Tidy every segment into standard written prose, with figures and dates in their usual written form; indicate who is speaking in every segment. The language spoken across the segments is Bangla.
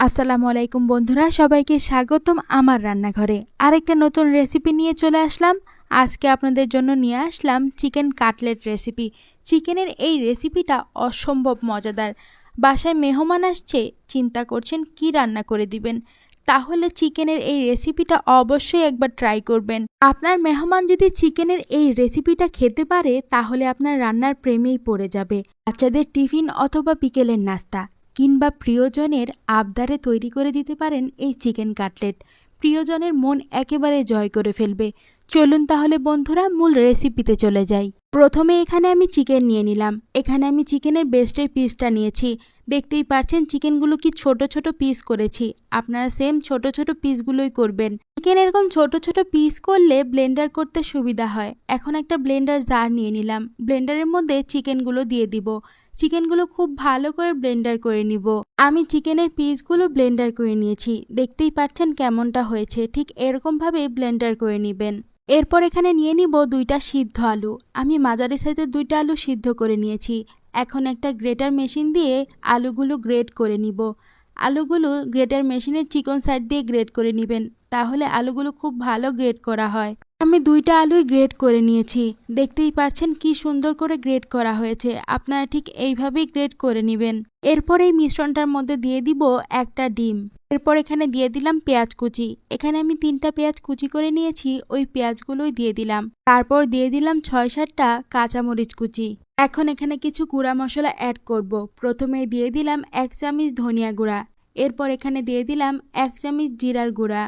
Speaker 1: আসসালামু আলাইকুম বন্ধুরা, সবাইকে স্বাগতম আমার রান্নাঘরে। আরেকটা নতুন রেসিপি নিয়ে চলে আসলাম। আজকে আপনাদের জন্য নিয়ে আসলাম চিকেন কাটলেট রেসিপি। চিকেনের এই রেসিপিটা অসম্ভব মজাদার। বাসায় মেহমান আসছে, চিন্তা করছেন কি রান্না করে দিবেন, তাহলে চিকেনের এই রেসিপিটা অবশ্যই একবার ট্রাই করবেন। আপনার মেহমান যদি চিকেনের এই রেসিপিটা খেতে পারে তাহলে আপনার রান্নার প্রেমেই পড়ে যাবে। বাচ্চাদের টিফিন অথবা বিকেলের নাস্তা কিংবা প্রিয়জনের আবদারে তৈরি করে দিতে পারেন এই চিকেন কাটলেট। প্রিয়জনের মন একেবারে জয় করে ফেলবে। চলুন তাহলে বন্ধুরা মূল রেসিপিতে চলে যাই। প্রথমে এখানে আমি চিকেন নিয়ে নিলাম। এখানে আমি চিকেনের বেস্টের পিসটা নিয়েছি। দেখতেই পাচ্ছেন চিকেনগুলো কি ছোট ছোট পিস করেছি। আপনারা সেম ছোট ছোট পিসগুলোই করবেন। চিকেন এরকম ছোট ছোট পিস করলে ব্লেন্ডার করতে সুবিধা হয়। এখন একটা ব্লেন্ডার জার নিয়ে নিলাম। ব্লেন্ডারের মধ্যে চিকেনগুলো দিয়ে দিব। চিকেনগুলো খুব ভালো করে ব্লেন্ডার করে নিব। আমি চিকেনের পিসগুলো ব্লেন্ডার করে নিয়েছি। দেখতেই পাচ্ছেন কেমনটা হয়েছে। ঠিক এরকমভাবে ব্লেন্ডার করে নেবেন। এরপর এখানে নিয়ে নিব 2টা সিদ্ধ আলু। আমি মাঝারি সাইজের 2টা আলু সিদ্ধ করে নিয়েছি। এখন একটা গ্রেটার মেশিন দিয়ে আলুগুলো গ্রেট করে নিব। আলুগুলো গ্রেটার মেশিনের চিকন সাইড দিয়ে গ্রেট করে নেবেন, তাহলে আলুগুলো খুব ভালো গ্রেট করা হয়। আমি 2টা আলুই গ্রেট করে নিয়েছি। দেখতেই পাচ্ছেন কি সুন্দর করে গ্রেট করা হয়েছে। আপনারা ঠিক এইভাবেই গ্রেট করে নেবেন। এরপর এই মিশ্রণটার মধ্যে দিয়ে দিব একটা ডিম। এরপর এখানে দিয়ে দিলাম পেঁয়াজ কুচি। এখানে আমি 3টা পেঁয়াজ কুচি করে নিয়েছি, ওই পেঁয়াজগুলোই দিয়ে দিলাম। তারপর দিয়ে দিলাম 6-7টা কাঁচামরিচ কুচি। এখন এখানে কিছু গুঁড়া মশলা অ্যাড করব। প্রথমে দিয়ে দিলাম 1 চামচ ধনিয়া গুঁড়া। এরপর এখানে দিয়ে দিলাম 1 চামচ জিরার গুঁড়া।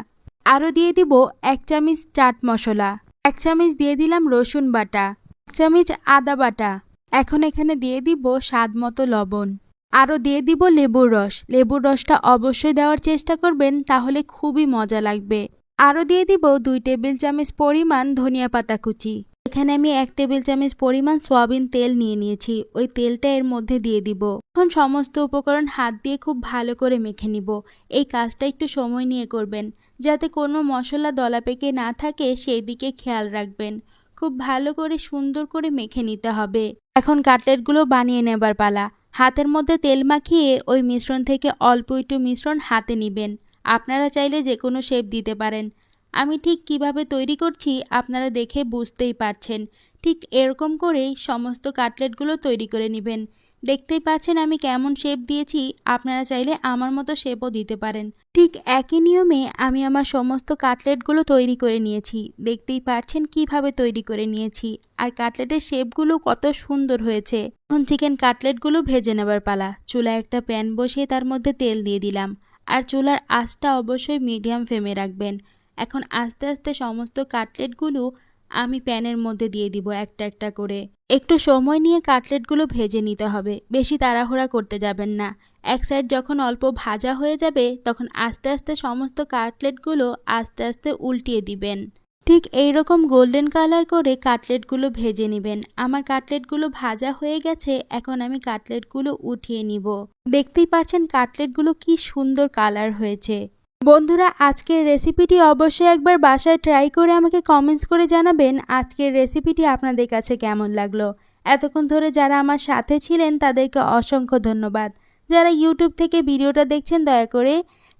Speaker 1: আরও দিয়ে দিব 1 চামচ চাট মশলা। 1 চামচ দিয়ে দিলাম রসুন বাটা। 1 চামচ আদা বাটা। এখন এখানে দিয়ে দিব স্বাদ মতো লবণ। আরও দিয়ে দিব লেবুর রস। লেবুর রসটা অবশ্যই দেওয়ার চেষ্টা করবেন, তাহলে খুবই মজা লাগবে। আরও দিয়ে দিব 2 টেবিল চামচ পরিমাণ ধনিয়া পাতা কুচি। এখানে আমি 1 টেবিল চামচ পরিমাণ সয়াবিন তেল নিয়ে নিয়েছি। ওই তেলটা এর মধ্যে দিয়ে দিব। এখন সমস্ত উপকরণ হাত দিয়ে খুব ভালো করে মেখে নিব। এই কাজটা একটু সময় নিয়ে করবেন, যাতে কোনো মশলা দলা পেকে না থাকে সেই দিকে খেয়াল রাখবেন। খুব ভালো করে সুন্দর করে মেখে নিতে হবে। এখন কাটলেটগুলো বানিয়ে নেবার পালা। হাতের মধ্যে তেল মাখিয়ে ওই মিশ্রণ থেকে অল্প একটু মিশ্রণ হাতে নেবেন। আপনারা চাইলে যে কোনো শেপ দিতে পারেন। আমি ঠিক কিভাবে তৈরি করছি আপনারা দেখে বুঝতেই পারছেন। ঠিক এরকম করেই সমস্ত কাটলেটগুলো তৈরি করে নেবেন। দেখতেই পাচ্ছেন আমি কেমন শেপ দিয়েছি। আপনারা চাইলে আমার মতো শেপও দিতে পারেন। ঠিক একই নিয়মে আমি আমার সমস্ত কাটলেটগুলো তৈরি করে নিয়েছি। দেখতেই পাচ্ছেন কিভাবে তৈরি করে নিয়েছি। আর কাটলেটের শেপগুলো কত সুন্দর হয়েছে। এখন চিকেন কাটলেটগুলো ভেজে নেবার পালা। চুলায় একটা প্যান বসিয়ে তার মধ্যে তেল দিয়ে দিলাম। আর চুলার আঁচটা অবশ্যই মিডিয়াম ফ্লেমে রাখবেন। এখন আস্তে আস্তে সমস্ত কাটলেটগুলো আমি প্যানের মধ্যে দিয়ে দিব একটা একটা করে। একটু সময় নিয়ে কাটলেটগুলো ভেজে নিতে হবে, বেশি তাড়াহুড়া করতে যাবেন না। এক সাইড যখন অল্প ভাজা হয়ে যাবে তখন আস্তে আস্তে সমস্ত কাটলেটগুলো আস্তে আস্তে উল্টিয়ে দিবেন। ঠিক এইরকম গোল্ডেন কালার করে কাটলেটগুলো ভেজে নেবেন। আমার কাটলেটগুলো ভাজা হয়ে গেছে। এখন আমি কাটলেটগুলো উঠিয়ে নিব। দেখতেই পাচ্ছেন কাটলেটগুলো কি সুন্দর কালার হয়েছে। বন্ধুরা, আজকের রেসিপিটি অবশ্যই একবার বাসায় ট্রাই করে আমাকে কমেন্টস করে জানাবেন আজকের রেসিপিটি আপনাদের কাছে কেমন লাগলো। এতক্ষণ ধরে যারা আমার সাথে ছিলেন তাদেরকে অসংখ্য ধন্যবাদ। যারা ইউটিউব থেকে ভিডিওটা দেখছেন দয়া করে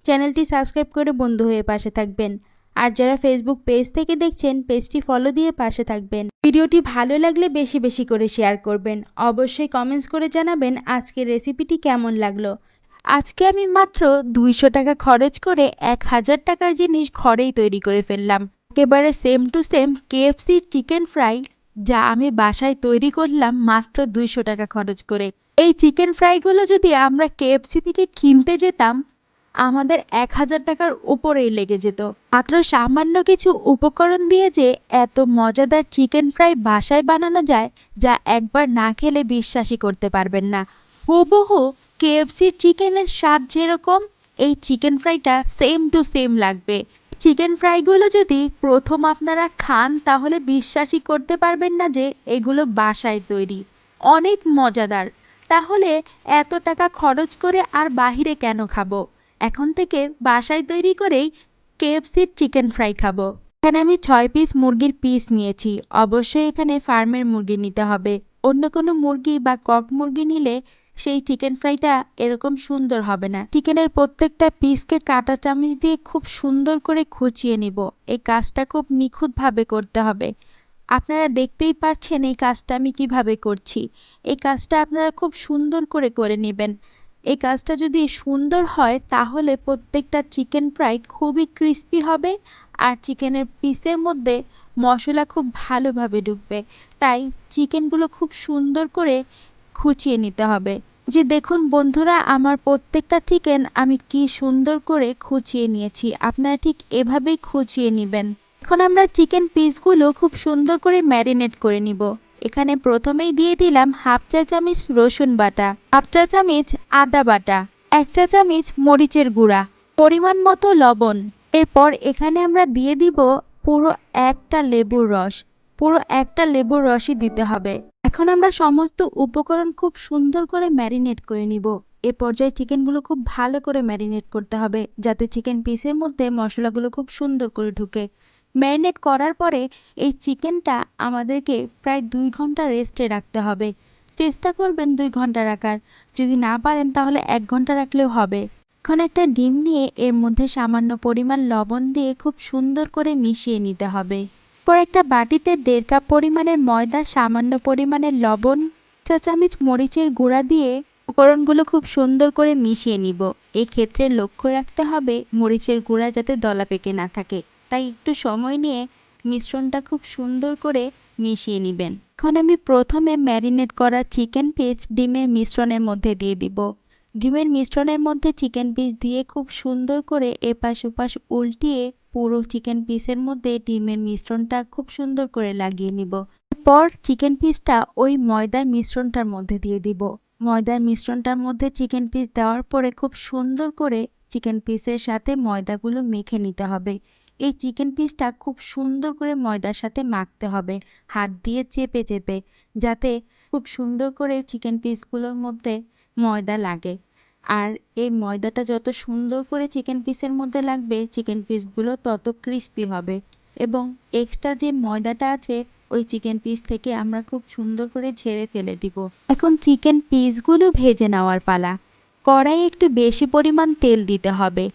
Speaker 1: চ্যানেলটি সাবস্ক্রাইব করে বন্ধু হয়ে পাশে থাকবেন। আর যারা ফেসবুক পেজ থেকে দেখছেন পেজটি ফলো দিয়ে পাশে থাকবেন। ভিডিওটি ভালো লাগলে বেশি বেশি করে শেয়ার করবেন। অবশ্যই কমেন্টস করে জানাবেন আজকের রেসিপিটি কেমন লাগলো। আজকে আমি মাত্র 200 টাকা খরচ করে 1000 টাকার জিনিস ঘরেই তৈরি করে ফেললাম। একেবারে same to same KFC chicken fry, যা আমি বাসায় তৈরি করলাম মাত্র 200 টাকা খরচ করে। এই চিকেন ফ্রাইগুলো যদি আমরা কেএফসি থেকে কিনতে যেতাম আমাদের 1000 টাকার উপরেই লেগে যেত। মাত্র সামান্য কিছু উপকরণ দিয়ে যে এত মজাদার চিকেন ফ্রাই বাসায় বানানো যায়, যা একবার না খেলে বিশ্বাসই করতে পারবেন না। হুবহু কেএফসি চিকেনের স্বাদ যেরকম, এই চিকেন ফ্রাইটা সেম টু সেম লাগবে। চিকেন ফ্রাইগুলো যদি প্রথম আপনারা খান তাহলে বিশ্বাসই করতে পারবেন না যে এগুলো বাসায় তৈরি। অনেক মজাদার। তাহলে এত টাকা খরচ করে আর বাহিরে কেন খাবো? এখন থেকে বাসায় তৈরি করেই কেএফসির চিকেন ফ্রাই খাবো। এখানে আমি 6 পিস মুরগির পিস নিয়েছি। অবশ্যই এখানে ফার্মের মুরগি নিতে হবে। অন্য কোনো মুরগি বা কক মুরগি নিলে সেই চিকেন ফ্রাইটা এরকম সুন্দর হবে না। চিকেনের প্রত্যেকটা পিসকে কাঁটা চামচ দিয়ে খুব সুন্দর করে খুঁচিয়ে নিব। এই কাজটা খুব নিখুঁতভাবে করতে হবে। আপনারা দেখতেই পাচ্ছেন এই কাজটা আমি কিভাবে করছি। এই কাজটা আপনারা খুব সুন্দর করে করে নেবেন। এই কাজটা যদি সুন্দর হয় তাহলে প্রত্যেকটা চিকেন ফ্রাই খুবই ক্রিস্পি হবে আর চিকেনের পিসের মধ্যে মশলা খুব ভালোভাবে ঢুকবে। তাই চিকেনগুলো খুব সুন্দর করে খুঁচিয়ে নিতে হবে। যে দেখুন বন্ধুরা, আমার প্রত্যেকটা চিকেন আমি কি সুন্দর করে খুঁচিয়ে নিয়েছি। আপনারা ঠিক এভাবেই খুঁচিয়ে নেবেন। এখন আমরা চিকেন পিসগুলো খুব সুন্দর করে ম্যারিনেট করে নিব। এখানে প্রথমেই দিয়ে দিলাম হাফ চা চামচ রসুন বাটা, হাফ চা চামচ আদা বাটা, 1 চা চামচ মরিচের গুঁড়া, পরিমাণ মতো লবণ। এরপর এখানে আমরা দিয়ে দিব পুরো একটা লেবুর রস। পুরো একটা লেবুর রসই দিতে হবে। এখন আমরা সমস্ত উপকরণ খুব সুন্দর করে ম্যারিনেট করে নিব। এ পর্যায়ে চিকেনগুলো খুব ভালো করে ম্যারিনেট করতে হবে যাতে চিকেন পিসের মধ্যে মশলাগুলো খুব সুন্দর করে ঢুকে। ম্যারিনেট করার পরে এই চিকেনটা আমাদেরকে প্রায় 2 ঘন্টা রেস্টে রাখতে হবে। চেষ্টা করবেন 2 ঘন্টা রাখার। যদি না পারেন তাহলে 1 ঘন্টা রাখলেও হবে। এখন একটা ডিম নিয়ে এর মধ্যে সামান্য পরিমাণ লবণ দিয়ে খুব সুন্দর করে মিশিয়ে নিতে হবে। পর একটা বাটিতে 1.5 কাপ পরিমাণের ময়দা, সামান্য পরিমাণের লবণ, চা চামচ মরিচের গুঁড়া দিয়ে উপকরণগুলো খুব সুন্দর করে মিশিয়ে নিব। এই ক্ষেত্রে লক্ষ্য রাখতে হবে মরিচের গুঁড়া যাতে দলা পেকে না থাকে। তাই একটু সময় নিয়ে মিশ্রণটা খুব সুন্দর করে মিশিয়ে নেবেন। এখন আমি প্রথমে ম্যারিনেট করা চিকেন পিস ডিমের মিশ্রণের মধ্যে দিয়ে দিব। ডিমের মিশ্রণের মধ্যে চিকেন পিস দিয়ে খুব সুন্দর করে এপাশ ওপাশ উল্টিয়ে পুরো চিকেন পিসের মধ্যে ডিমের মিশ্রণটা খুব সুন্দর করে লাগিয়ে নিব। এরপর চিকেন পিসটা ওই ময়দার মিশ্রণটার মধ্যে দিয়ে দিব। ময়দার মিশ্রণটার মধ্যে চিকেন পিস দেওয়ার পরে খুব সুন্দর করে চিকেন পিসের সাথে ময়দাগুলো মেখে নিতে হবে। এই চিকেন পিসটা খুব সুন্দর করে ময়দার সাথে মাখতে হবে, হাত দিয়ে চেপে চেপে, যাতে খুব সুন্দর করে চিকেন পিসগুলোর মধ্যে ময়দা লাগে। আর এই ময়দাটা যত সুন্দর করে চিকেন পিসের মধ্যে লাগবে চিকেন পিসগুলো তত ক্রিস্পি হবে এবং এক্সট্রা যে ময়দাটা আছে ওই চিকেন পিস থেকে আমরা খুব সুন্দর করে ঝেড়ে ফেলে দিব। এখন চিকেন পিসগুলো ভেজে নেওয়ার পালা। কড়াইয়ে একটু বেশি পরিমাণ তেল দিতে হবে,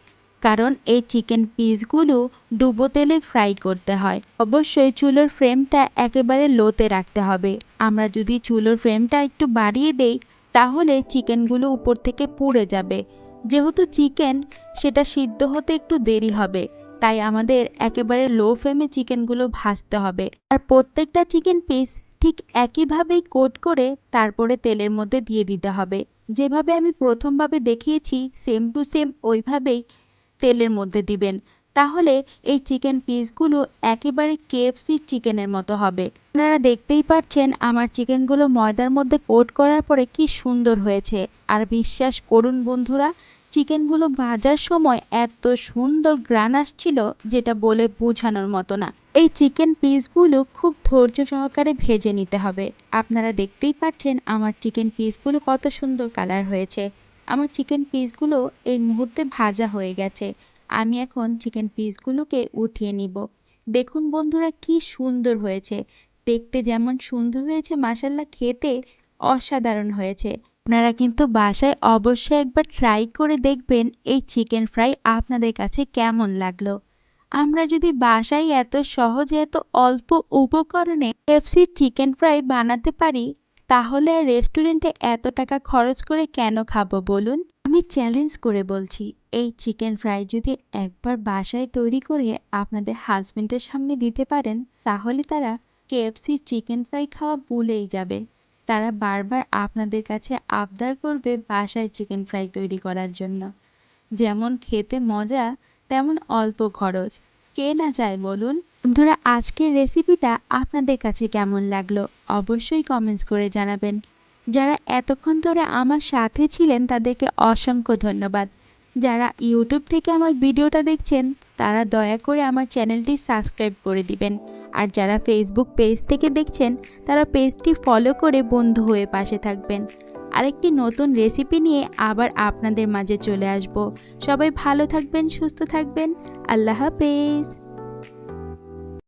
Speaker 1: কারণ এই চিকেন পিসগুলো ডুবো তেলে ফ্রাই করতে হয়। অবশ্যই চুলোর ফ্লেমটা একেবারে লোতে রাখতে হবে। আমরা যদি চুলোর ফ্লেমটা একটু বাড়িয়ে দেই তাহলে চিকেনগুলো উপর থেকে পুড়ে যাবে। যেহেতু চিকেন সেটা সিদ্ধ হতে একটু দেরি হবে, তাই আমাদের একেবারে লো ফ্লেমে চিকেনগুলো ভাজতে হবে। আর প্রত্যেকটা চিকেন পিস ঠিক একইভাবেই কোট করে তারপরে তেলের মধ্যে দিয়ে দিতে হবে। যেভাবে আমি প্রথমভাবে দেখিয়েছি সেম টু সেম ওইভাবেই তেলের মধ্যে দিবেন। তাহলে এই চিকেন পিসগুলো একেবারে কেএফসি চিকেনের মতো হবে। আপনারা দেখতেই পাচ্ছেন আমার চিকেনগুলো ময়দার মধ্যে কোট করার পরে কি সুন্দর হয়েছে। আর বিশ্বাস করুন বন্ধুরা, চিকেনগুলো ভাজার সময় এত সুন্দর গ্রান আসছিল যেটা বলে বোঝানোর মতো না। এই চিকেন পিসগুলো খুব ধৈর্য সহকারে ভেজে নিতে হবে। আপনারা দেখতেই পাচ্ছেন আমার চিকেন পিসগুলো কত সুন্দর কালার হয়েছে। আমার চিকেন পিসগুলো এই মুহূর্তে ভাজা হয়ে গেছে। আমি এখন চিকেন পিসগুলোকে উঠিয়ে নিব। দেখুন বন্ধুরা কি সুন্দর হয়েছে। দেখতে যেমন সুন্দর হয়েছে মাশাআল্লাহ খেতে অসাধারণ হয়েছে। আপনারা কিন্তু বাসায় অবশ্যই একবার ট্রাই করে দেখবেন এই চিকেন ফ্রাই আপনাদের কাছে কেমন লাগলো। আমরা যদি বাসায় এত সহজে এত অল্প উপকরণে কেএফসি চিকেন ফ্রাই বানাতে পারি তাহলে আর রেস্টুরেন্টে এত টাকা খরচ করে কেন খাবো বলুন? আমি চ্যালেঞ্জ করে বলছি, এই চিকেন ফ্রাই যদি একবার বাসায় তৈরি করে আপনাদের হাজবেন্ডের সামনে দিতে পারেন তাহলে তারা কেএফসি চিকেন ফ্রাই খাওয়া ভুলেই যাবে। তারা বারবার আপনাদের কাছে আবদার করবে বাসায় চিকেন ফ্রাই তৈরি করার জন্য। যেমন খেতে মজা তেমন অল্প খরচ, কে না চায় বলুন? বন্ধুরা, আজকের রেসিপিটা আপনাদের কাছে কেমন লাগলো অবশ্যই কমেন্টস করে জানাবেন। যারা এতক্ষণ ধরে আমার সাথে ছিলেন তাদেরকে অসংখ্য ধন্যবাদ। যারা ইউটিউব থেকে আমার ভিডিওটা দেখছেন তারা দয়া করে আমার চ্যানেলটি সাবস্ক্রাইব করে দিবেন। আর যারা ফেসবুক পেজ থেকে দেখছেন তারা পেজটি ফলো করে বন্ধু হয়ে পাশে থাকবেন। আরেকটি নতুন রেসিপি নিয়ে আবার আপনাদের মাঝে চলে আসব। সবাই ভালো থাকবেন, সুস্থ থাকবেন। আল্লাহ হাফেজ।